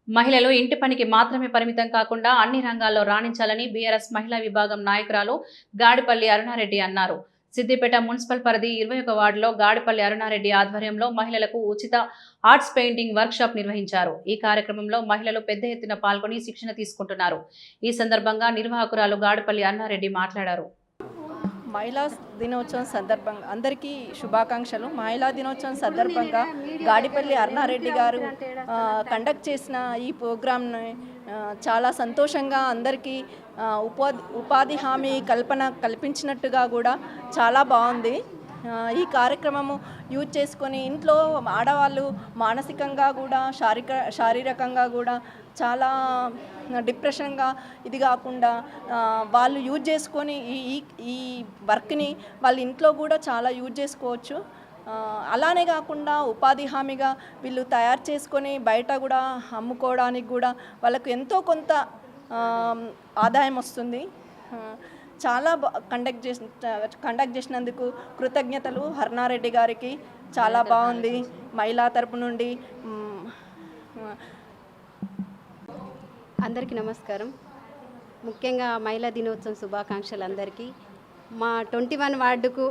మహిళలు ఇంటి పనికి మాత్రమే పరిమితం కాకుండా అన్ని రంగాల్లో రాణించాలని బీఆర్ఎస్ మహిళా విభాగం నాయకురాలు గాడిపల్లి అరుణారెడ్డి అన్నారు. సిద్దిపేట మున్సిపల్ పరిధి 21 వార్డులో గాడిపల్లి అరుణారెడ్డి ఆధ్వర్యంలో మహిళలకు ఉచిత ఆర్ట్స్ పెయింటింగ్ వర్క్ షాప్ నిర్వహించారు. ఈ కార్యక్రమంలో మహిళలు పెద్ద ఎత్తున పాల్గొని శిక్షణ తీసుకుంటున్నారు. ఈ సందర్భంగా నిర్వాహకురాలు గాడిపల్లి అరుణారెడ్డి మాట్లాడారు. మహిళా దినోత్సవం సందర్భంగా అందరికీ శుభాకాంక్షలు. మహిళా దినోత్సవం సందర్భంగా గాడిపల్లి అరుణారెడ్డి గారు కండక్ట్ చేసిన ఈ ప్రోగ్రామ్ని చాలా సంతోషంగా అందరికీ ఉపాధి హామీ కల్పించినట్టుగా కూడా చాలా బాగుంది. ఈ కార్యక్రమము యూజ్ చేసుకొని ఇంట్లో ఆడవాళ్ళు మానసికంగా కూడా శారీరకంగా కూడా చాలా డిప్రెషన్గా ఇది కాకుండా వాళ్ళు యూజ్ చేసుకొని ఈ వర్క్ని వాళ్ళ ఇంట్లో కూడా చాలా యూజ్ చేసుకోవచ్చు. అలానే కాకుండా ఉపాధి హామీగా వీళ్ళు తయారు చేసుకొని బయట కూడా అమ్ముకోవడానికి కూడా వాళ్ళకు ఎంతో కొంత ఆదాయం వస్తుంది. చాలా కండక్ట్ చేసినందుకు కృతజ్ఞతలు అరుణారెడ్డి గారికి. చాలా బాగుంది. మహిళా తరపు నుండి అందరికీ నమస్కారం. ముఖ్యంగా మహిళా దినోత్సవం శుభాకాంక్షలు అందరికీ. మా 21 వార్డుకు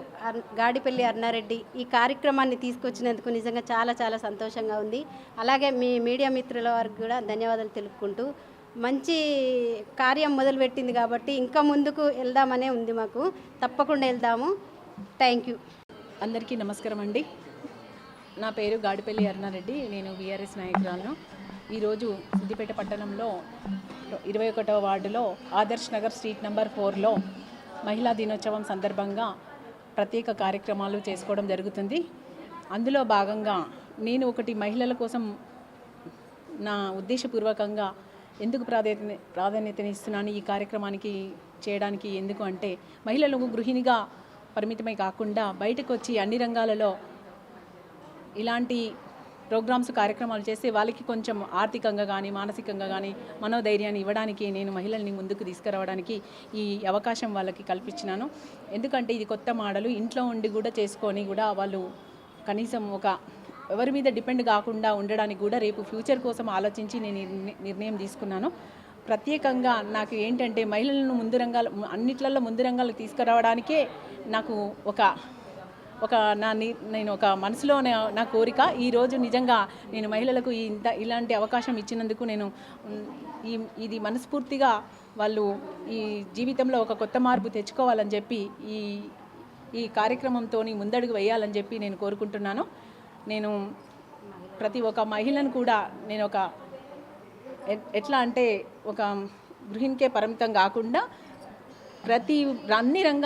గాడిపల్లి అరుణారెడ్డి ఈ కార్యక్రమాన్ని తీసుకొచ్చినందుకు నిజంగా చాలా చాలా సంతోషంగా ఉంది. అలాగే మీ మీడియా మిత్రుల వారికి కూడా ధన్యవాదాలు తెలుపుకుంటూ మంచి కార్యం మొదలుపెట్టింది కాబట్టి ఇంకా ముందుకు వెళ్దామనే ఉంది. మాకు తప్పకుండా వెళ్దాము. Thank you. అందరికీ నమస్కారం అండి. నా పేరు గాడిపల్లి అరుణారెడ్డి. నేను బీఆర్ఎస్ నాయకురాలను. ఈరోజు సిద్దిపేట పట్టణంలో 21వ వార్డులో ఆదర్శ్ నగర్ స్ట్రీట్ నెంబర్ 4లో మహిళా దినోత్సవం సందర్భంగా ప్రత్యేక కార్యక్రమాలు చేసుకోవడం జరుగుతుంది. అందులో భాగంగా నేను ఒకటి మహిళల కోసం నా ఉద్దేశపూర్వకంగా ఎందుకు ప్రాధాన్యతనిస్తున్నాను ఈ కార్యక్రమానికి చేయడానికి. ఎందుకు అంటే మహిళలకు గృహిణిగా పరిమితమై కాకుండా బయటకు వచ్చి అన్ని రంగాలలో ఇలాంటి ప్రోగ్రామ్స్ కార్యక్రమాలు చేస్తే వాళ్ళకి కొంచెం ఆర్థికంగా కానీ మానసికంగా కానీ మనోధైర్యాన్ని ఇవ్వడానికి నేను మహిళల్ని ముందుకు తీసుకురావడానికి ఈ అవకాశం వాళ్ళకి కల్పించినాను. ఎందుకంటే ఇది కొత్త మోడలు. ఇంట్లో ఉండి కూడా చేసుకొని కూడా వాళ్ళు కనీసం ఎవరి మీద డిపెండ్ కాకుండా ఉండడానికి కూడా రేపు ఫ్యూచర్ కోసం ఆలోచించి నేను నిర్ణయం తీసుకున్నాను. ప్రత్యేకంగా నాకు ఏంటంటే మహిళలను అన్నిట్లలో ముందు రంగాలకు తీసుకురావడానికే నాకు నేను ఒక మనసులో నా కోరిక. ఈరోజు నిజంగా నేను మహిళలకు ఇలాంటి అవకాశం ఇచ్చినందుకు నేను ఇది మనస్ఫూర్తిగా వాళ్ళు ఈ జీవితంలో ఒక కొత్త మార్పు తెచ్చుకోవాలని చెప్పి ఈ కార్యక్రమంతో ముందడుగు వేయాలని చెప్పి నేను కోరుకుంటున్నాను. నేను ప్రతి ఒక్క మహిళను కూడా నేను ఎట్లా అంటే ఒక గృహిణికే పరిమితం కాకుండా అన్ని రంగాల